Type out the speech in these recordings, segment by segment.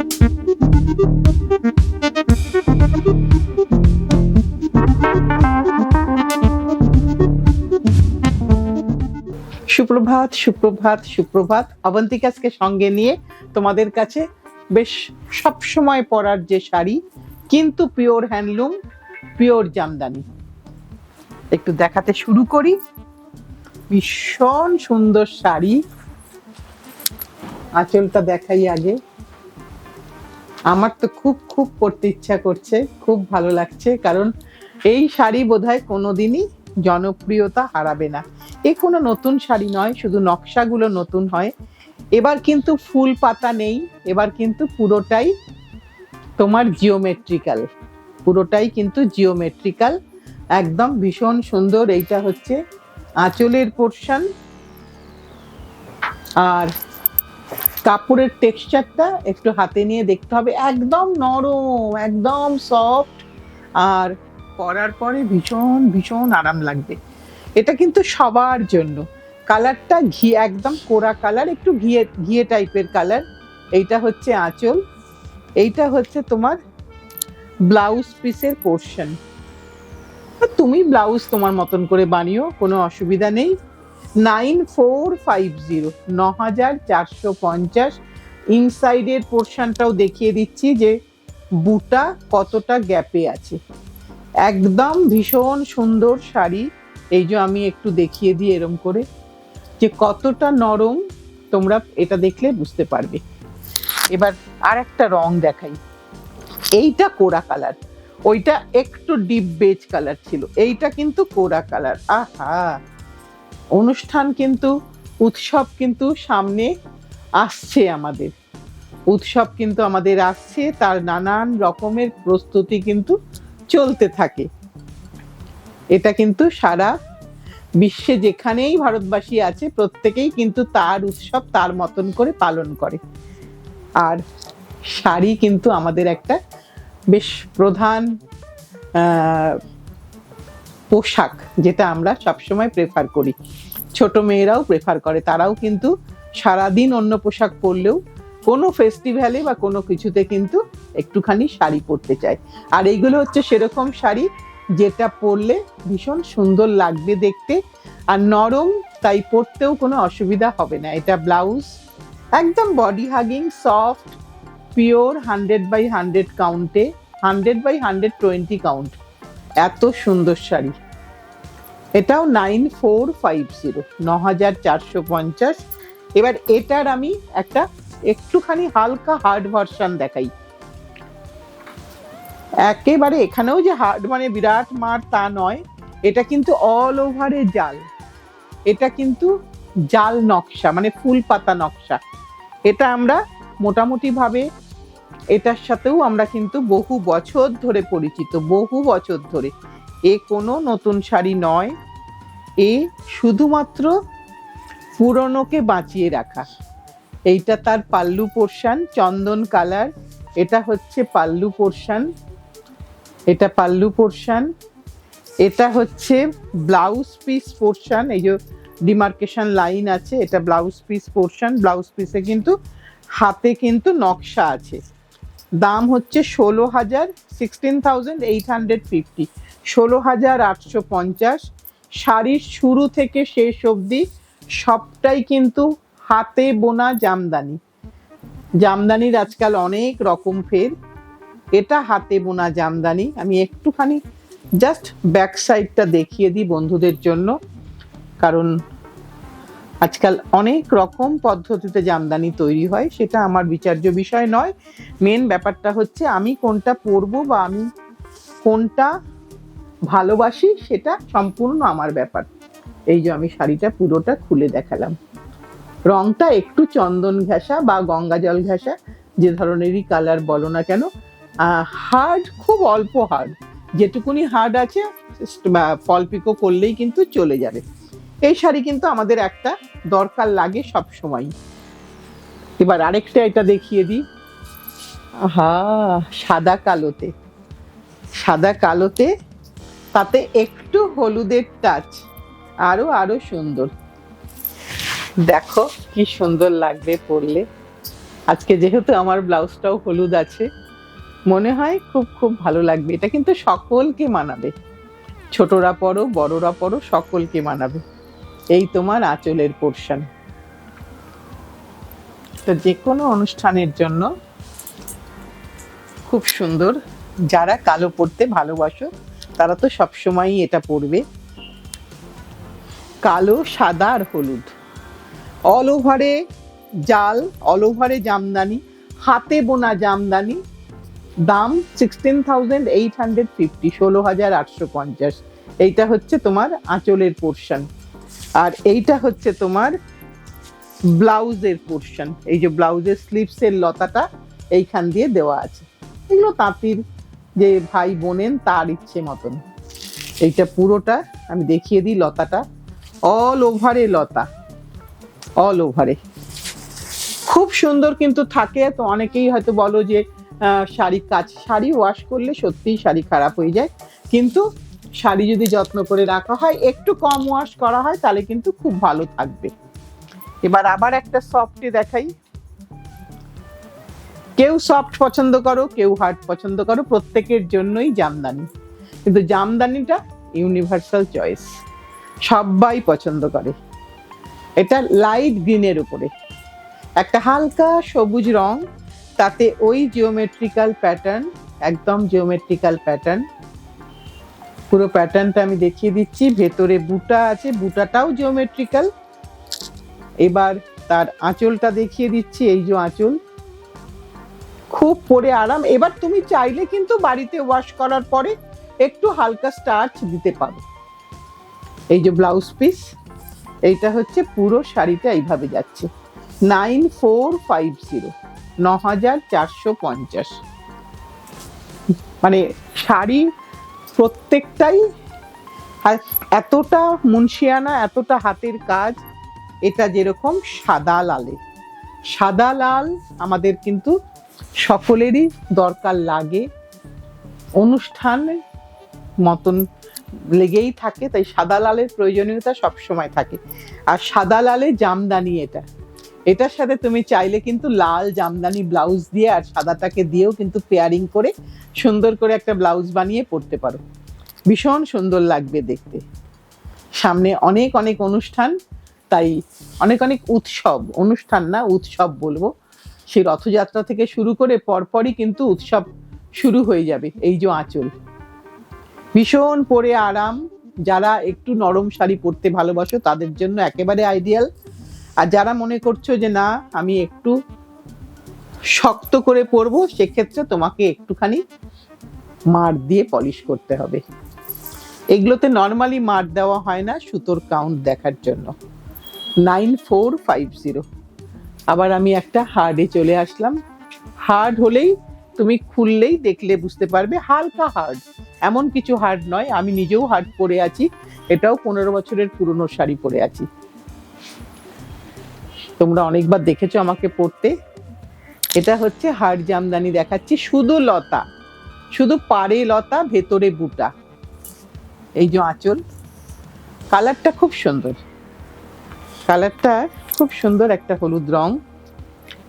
সুপ্রভাত, সুপ্রভাত, সুপ্রভাত। অবন্তিকাকে সঙ্গে নিয়ে তোমাদের কাছে বেশ সবসময় পরার যে শাড়ি, কিন্তু পিওর হ্যান্ডলুম, পিওর জামদানি, একটু দেখাতে শুরু করি। ভীষণ সুন্দর শাড়ি। আঁচলটা দেখাই আগে। আমার তো খুব খুব পরতে ইচ্ছা করছে, খুব ভালো লাগছে, কারণ এই শাড়ি বোধহয় কোনোদিনই জনপ্রিয়তা হারাবে না। এ কোনো নতুন শাড়ি নয়, শুধু নকশাগুলো নতুন হয়। এবার কিন্তু ফুল পাতা নেই, এবার কিন্তু পুরোটাই তোমার জিওমেট্রিক্যাল, পুরোটাই কিন্তু জিওমেট্রিক্যাল, একদম ভীষণ সুন্দর। এইটা হচ্ছে আঁচলের পোর্শন, আর কাপড়ের টেক্সচারটা একটু হাতে নিয়ে দেখতে হবে, একদম নরম, একদম সফট, আর পরার পরে ভীষণ ভীষণ আরাম লাগবে। এটা কিন্তু সবার জন্য। কালারটা ঘি, একদম কোরা কালার, একটু ঘিয়ে ঘিয়ে টাইপের কালার। এইটা হচ্ছে আঁচল, এইটা হচ্ছে তোমার ব্লাউজ পিসের পোর্শন। তুমি ব্লাউজ তোমার মতন করে বানিও, কোনো অসুবিধা নেই। 9450, 9450। ইনসাইডের পোর্শনটাও দেখিয়ে দিচ্ছি যে বুটা কতটা গ্যাপে আছে। একদম ভীষণ সুন্দর শাড়ি। এই যে আমি একটু দেখিয়ে দিই এরম করে যে কতটা নরম, তোমরা এটা দেখলে বুঝতে পারবে। এবার আর একটা রং দেখাই। এইটা কোরা কালার, ওইটা একটু ডিপ বেজ কালার ছিল, এইটা কিন্তু কোরা কালার। আহা, অনুষ্ঠান কিন্তু, উৎসব কিন্তু সামনে আসছে, আমাদের উৎসব কিন্তু আমাদের আসছে, তার নানান রকমের প্রস্তুতি কিন্তু চলতে থাকে। এটা কিন্তু সারা বিশ্বে যেখানেই ভারতবাসী আছে, প্রত্যেকেই কিন্তু তার উৎসব তার মতন করে পালন করে। আর শাড়ি কিন্তু আমাদের একটা বেশ প্রধান পোশাক, যেটা আমরা সবসময় প্রেফার করি। ছোট মেয়েরাও প্রেফার করে, তারাও কিন্তু সারাদিন অন্য পোশাক পরলেও কোনো ফেস্টিভ্যালে বা কোনো কিছুতে কিন্তু একটুখানি শাড়ি পরতে চায়। আর এইগুলো হচ্ছে সেরকম শাড়ি যেটা পরলে ভীষণ সুন্দর লাগবে দেখতে, আর নরম, তাই পরতেও কোনো অসুবিধা হবে না। এটা ব্লাউজ, একদম body hugging, soft, pure 100/100 কাউন্টে, 100/120 count. এত সুন্দর শাড়ি। এটাও 9450, 9450। এবার এটার আমি একটা একটুখানি হালকা হার্ড ভার্সন দেখাই। একেবারে এখানেও যে হার্ড মানে বিরাট মার তা নয়, এটা কিন্তু অল ওভারে জাল, এটা কিন্তু জাল নকশা, মানে ফুল পাতা নকশা। এটা আমরা মোটামুটি ভাবে, এটার সাথেও আমরা কিন্তু বহু বছর ধরে পরিচিত, বহু বছর ধরে। এ কোনো নতুন শাড়ি নয়, এ শুধুমাত্র পুরনোকে বাঁচিয়ে রাখা। এইটা তার পাল্লু পোর্শন, চন্দন কালার। এটা হচ্ছে পাল্লু পোর্শন, এটা পাল্লু পোর্শন। এটা হচ্ছে ব্লাউজ পিস পোর্শন, এই যে ডিমার্কেশন লাইন আছে, এটা ব্লাউজ পিস পোর্শন। ব্লাউজ পিসে কিন্তু হাতে কিন্তু নকশা আছে। দাম হচ্ছে 16,000, 16,850, 16,850। শাড়ির শুরু থেকে শেষ অবধি সবটাই কিন্তু হাতে বোনা জামদানি। জামদানির আজকাল অনেক রকম ফের, এটা হাতে বোনা জামদানি। আমি একটুখানি জাস্ট ব্যাক সাইডটা দেখিয়ে দিই বন্ধুদের জন্য, কারণ আজকাল অনেক রকম পদ্ধতিতে জামদানি তৈরি হয়, সেটা আমার বিচার্য বিষয় নয়। মেন ব্যাপারটা হচ্ছে আমি কোনটা পরবো বা আমি কোনটা ভালোবাসি, সেটা সম্পূর্ণ আমার ব্যাপার। এই যে আমি শাড়িটা পুরোটা খুলে দেখালাম। রংটা একটু চন্দন ঘেঁষা বা গঙ্গা জল ঘেঁষা, যে ধরনেরই কালার বলো না কেন। হার্ড, খুব অল্প হার্ড, যেটুকুনি হার্ড আছে ফল পিকো করলেই কিন্তু চলে যাবে। এই শাড়ি কিন্তু আমাদের একটা দরকার লাগে সব সময়। এবার আরেকটা এটা দেখিয়ে দিই। হা, সাদা কালোতে, সাদা কালোতে, তাতে একটু হলুদের টাচ, আরো আরো সুন্দর। দেখো কি সুন্দর লাগবে পরলে। আজকে যেহেতু আমার ব্লাউজটাও হলুদ আছে, মনে হয় খুব খুব ভালো লাগবে। এটা কিন্তু সকলকে মানাবে, ছোটরা পরো বড়রা পরো সকলকে মানাবে। এই তোমার আঁচলের পোর্শন। তো যে কোনো অনুষ্ঠানের জন্য খুব সুন্দর। যারা কালো পরতে ভালোবাসো তারা তো সবসময়ই এটা পরবে। কালো, সাদা আর হলুদ, অল ওভারে জাল, অল ওভারে জামদানি, হাতে বোনা জামদানি। দাম 16,850, 16,850। এইটা হচ্ছে তোমার আঁচলের পোর্শন। আর এইটা হচ্ছে তোমার ব্লাউজের পোর্শন। এই যে ব্লাউজের স্লিভসের লতাটা এইখান দিয়ে দেওয়া আছে। এগুলো তাঁতির যে ভাই বোনেন তার ইচ্ছে মতন। এইটা পুরোটা আমি দেখিয়ে দিই, লতাটা অল ওভারে লতা, অল ওভারে খুব সুন্দর কিন্তু থাকে। তো অনেকেই হয়তো বলো যে শাড়ি শাড়ি ওয়াশ করলে সত্যিই শাড়ি খারাপ হয়ে যায়, কিন্তু শাড়ি যদি যত্ন করে রাখা হয়, একটু কম ওয়াশ করা হয়, তাহলে কিন্তু খুব ভালো থাকবে। এবার আবার একটা সফটে দেখাই। কেউ সফট পছন্দ করো, কেউ হার্ড পছন্দ করো, প্রত্যেকের জন্যই জামদানি। কিন্তু জামদানিটা ইউনিভার্সাল চয়েস, সবাই পছন্দ করে। এটা লাইট গ্রিনের উপরে একটা হালকা সবুজ রং, তাতে ওই জিওমেট্রিক্যাল প্যাটার্ন, একদম জিওমেট্রিক্যাল প্যাটার্ন। পুরো প্যাটার্নটা আমি দেখিয়ে দিচ্ছি। ভেতরে বুটা আছে, বুটাটাও জিওমেট্রিক্যাল। এবার তার আঁচলটা দেখিয়ে দিচ্ছি। এই যে আঁচল, খুব পরে আরাম। এবার তুমি চাইলে কিন্তু বাড়িতে ওয়াশ করার পরে একটু হালকা স্টার্চ দিতে পারো। এই যে ব্লাউজ পিস, এইটা হচ্ছে পুরো শাড়িটা এইভাবে যাচ্ছে। 9450, 9450। মানে শাড়ি প্রত্যেকটাই এতটা মুন্সিয়ানা, এতটা হাতের কাজ। এটা যেরকম সাদা লালে, সাদা লাল আমাদের কিন্তু সকলেরই দরকার লাগে, অনুষ্ঠান মতন লেগেই থাকে, তাই সাদা লালের প্রয়োজনীয়তা সবসময় থাকে। আর সাদা লালে জামদানি, এটার সাথে তুমি চাইলে কিন্তু লাল জামদানি ব্লাউজ দিয়ে আর সাদাটাকে দিয়েও কিন্তু পেয়ারিং করে সুন্দর করে একটা ব্লাউজ বানিয়ে পরতে পারো। ভীষণ সুন্দর লাগবে দেখতে। সামনে অনেক অনেক অনুষ্ঠান, তাই অনেক অনেক উৎসব, অনুষ্ঠান না উৎসব বলবো। সেই রথযাত্রা থেকে শুরু করে পরপরই কিন্তু উৎসব শুরু হয়ে যাবে। এই যে আঁচল, ভীষণ পরে আরাম। যারা একটু নরম শাড়ি পরতে ভালোবাসো তাদের জন্য একেবারে আইডিয়াল। আর যারা মনে করছো যে না আমি একটু শক্ত করে পরবো, সেক্ষেত্রে তোমাকে একটুখানি মার দিয়ে পলিশ করতে হবে। এগুলোতে নর্মালি মার দেওয়া হয় না, সুতোর কাউন্ট দেখার জন্য। 9450। আবার আমি একটা হার্ডে চলে আসলাম। হার্ড হলেই তুমি খুললেই দেখলে বুঝতে পারবে হালকা হার্ড, এমন কিছু হার্ড নয়। আমি নিজেও হার্ড পরে আছি, এটাও 15 বছরের পুরনো শাড়ি পরে আছি। তোমরা অনেকবার দেখেছো আমাকে পরতে। এটা হচ্ছে হার্ড জামদানি দেখাচ্ছি, শুধু লতা, শুধু পাড়ে লতা, ভেতরে বুটা। এই যে আঁচল, কালারটা খুব সুন্দর, কালারটা খুব সুন্দর, একটা হলুদ রং,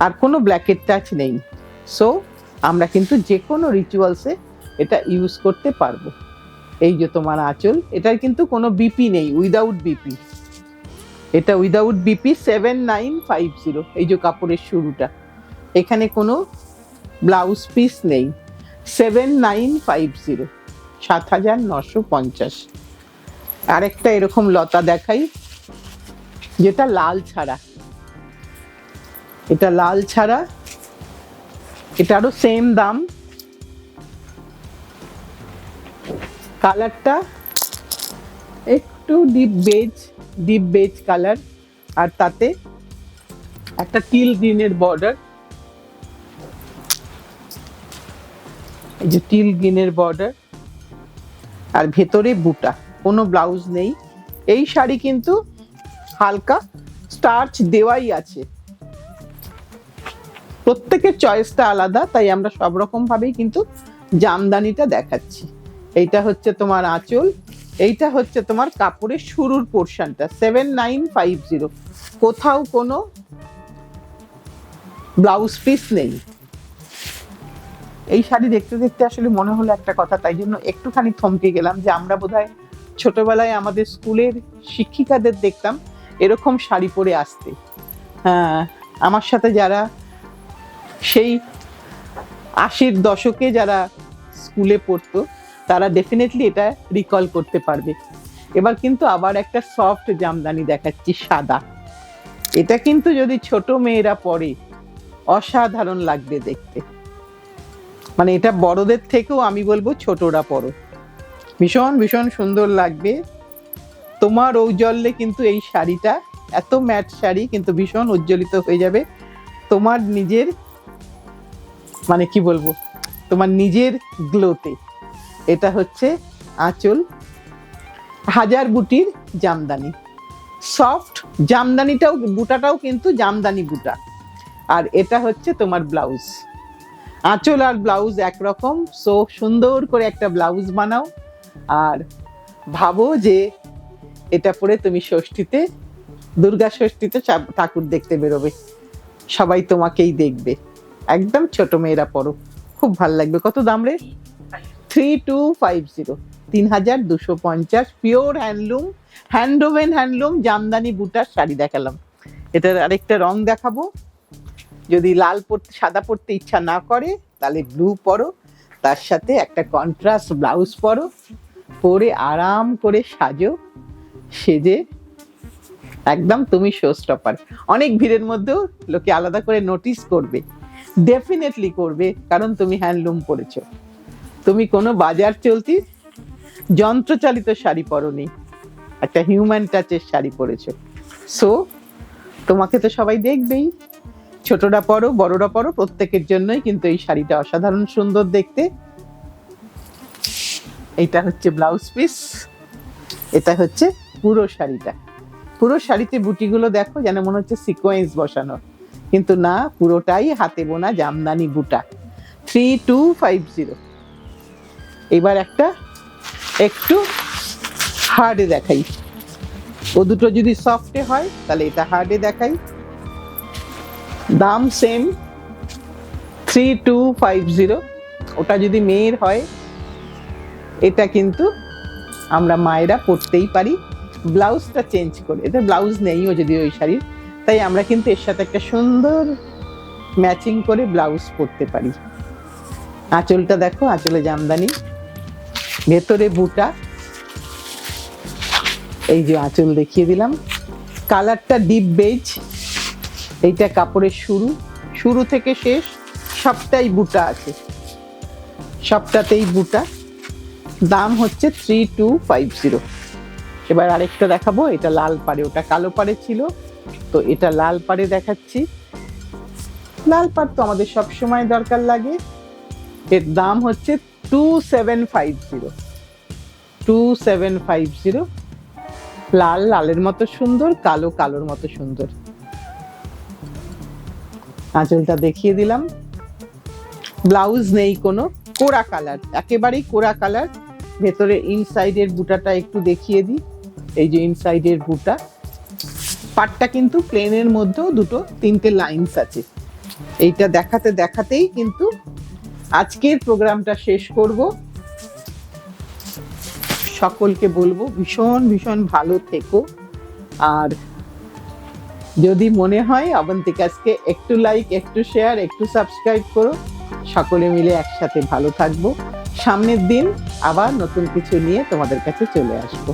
আর কোনো ব্ল্যাকের টাচ নেই। সো আমরা কিন্তু যে কোনো রিচুয়ালসে এটা ইউজ করতে পারবো। এই যে তোমার আঁচল, এটার কিন্তু কোনো বিপি নেই, উইদাউট বিপি। এটা উইদাউট বিপি 7950। এই যে কাপড়ের শুরুটা, এখানে কোনো ব্লাউজ পিস নেই। 7950, 7950। আরেকটা এরকম লতা দেখাই, যেটা লাল ছাড়া। এটা লাল ছাড়া, এটারও সেম দাম। কালারটা একটু ডিপ বেজ কালার, আর তাতে একটা টিল গ্রিনের বর্ডার। এই যে টিল গ্রিনের বর্ডার, আর ভেতরে বুটা, কোনো ব্লাউজ নেই। এই শাড়ি কিন্তু হালকা স্টার্চ দেওয়াই আছে। প্রত্যেকের চয়েসটা আলাদা, তাই আমরা সব রকম ভাবেই কিন্তু জামদানিটা দেখাচ্ছি। এইটা হচ্ছে তোমার আঁচল, এইটা হচ্ছে তোমার কাপড়ের শুরুর পোর্শনটা। 7950। কোথাও কোনো ব্লাউজ পিস নেই। এই শাড়ি দেখতে দেখতে আসলে মনে হলো একটা কথা, তাই জন্য একটুখানি থমকে গেলাম যে আমরা বোধহয় ছোটবেলায় আমাদের স্কুলের শিক্ষিকাদের দেখতাম এরকম শাড়ি পরে আসতে। হ্যাঁ, আমার সাথে যারা সেই 80-র দশকে যারা স্কুলে পড়তো তারা ডেফিনেটলি এটা রিকল করতে পারবে। এবার কিন্তু আবার একটা সফট জামদানি দেখাচ্ছি, সাদা। এটা কিন্তু যদি ছোট মেয়েরা পরে অসাধারণ লাগবে দেখতে, মানে এটা বড়দের থেকেও আমি বলবো ছোটরা পরো, ভীষণ ভীষণ সুন্দর লাগবে। তোমার ঔজ্জ্বল্যে কিন্তু এই শাড়িটা, এত ম্যাট শাড়ি কিন্তু ভীষণ উজ্জ্বলিত হয়ে যাবে তোমার নিজের, মানে কি বলবো, তোমার নিজের গ্লোতে। এটা হচ্ছে আঁচল, হাজার বুটির জামদানি, সফট জামদানিটাও, বুটাটাও কিন্তু জামদানি বুটা। আর এটা হচ্ছে তোমার ব্লাউজ, আঁচল আর ব্লাউজ একরকম। সো সুন্দর করে একটা ব্লাউজ বানাও আর ভাবো যে এটা পরে তুমি ষষ্ঠীতে, দুর্গা ষষ্ঠীতে ঠাকুর দেখতে বেরোবে, সবাই তোমাকেই দেখবে। একদম ছোট মেয়েরা পরো, খুব ভাল লাগবে। কত দাম রে? 3250, 3250, pure handloom, handwoven handloom Jamdani বুটার শাড়ি দেখালাম। এটার আরেকটা রং দেখাবো। যদি লাল পরতে, সাদা পরতে ইচ্ছা না করে তাহলে ব্লু পরো, তার সাথে একটা কন্ট্রাস্ট ব্লাউজ পরো, পরে আরাম করে সাজো, সেজে একদম তুমি শো স্টপার। অনেক ভিড়ের মধ্যেও লোকে আলাদা করে নোটিস করবে, ডেফিনেটলি করবে, কারণ তুমি হ্যান্ডলুম পরেছো, তুমি কোনো বাজার চলতি যন্ত্রচালিত শাড়ি পরোনি, একটা হিউম্যান টাচের শাড়ি পরেছো। সো তোমাকে তো সবাই দেখবেই, ছোটরা পরো বড়রা পরো, প্রত্যেকের জন্যই কিন্তু এই শাড়িটা অসাধারণ সুন্দর দেখতে। এইটা হচ্ছে ব্লাউজ পিস, এটা হচ্ছে পুরো শাড়িটা। পুরো শাড়িতে বুটিগুলো দেখো, যেন মনে হচ্ছে সিকোয়েন্স বসানো, কিন্তু না, পুরোটাই হাতে বোনা জামদানি বুটা। 3250। এবার একটা একটু হার্ডে দেখাই, ও দুটো যদি সফটে হয় তাহলে এটা হার্ডে দেখাই। দাম সেম 3250। ওটা যদি মেয়ের হয়, এটা কিন্তু আমরা মায়েরা পরতেই পারি, ব্লাউজটা চেঞ্জ করে। এটা ব্লাউজ নেইও যদি ওই শাড়ির, তাই আমরা কিন্তু এর সাথে একটা সুন্দর ম্যাচিং করে ব্লাউজ পরতে পারি। আঁচলটা দেখো, আঁচলে জামদানি, ভেতরে বুটা। এই যে আঁচল দেখিয়ে দিলাম, কালারটা ডিপ বেজ। এইটা কাপড়ের শুরু, শুরু থেকে শেষ সবটাই বুটা আছে, সবটাতেই বুটা। দাম হচ্ছে 3250। এবার আরেকটা দেখাবো, এটা লাল পাড়ে, ওটা কালো পাড়ে ছিল, তো এটা লাল পাড়ে দেখাচ্ছি। লাল পাড় তো আমাদের সবসময় দরকার লাগে। এর দাম হচ্ছে 2750। 2750। লাল লালের মতো সুন্দর, কালো কালোর মতো সুন্দর। আঁচলটা দেখিয়ে দিলাম, ব্লাউজ নেই কোনো, কোরা কালার, একেবারেই কোরা কালার। ভেতরে ইনসাইডের বুটাটা একটু দেখিয়ে দিই, এই যে ইনসাইডের বুটা। পাটটা কিন্তু প্লেনের মধ্যেও দুটো তিনটে লাইনস আছে। এইটা দেখাতে দেখাতেই কিন্তু আজকের প্রোগ্রামটা শেষ করব। সকলকে বলবো ভীষণ ভীষণ ভালো থেকো, আর যদি মনে হয় অবন্তিকাসকে একটু লাইক, একটু শেয়ার, একটু সাবস্ক্রাইব করো। সকলে মিলে একসাথে ভালো থাকবো। সামনের দিন আবার নতুন কিছু নিয়ে তোমাদের কাছে চলে আসবো।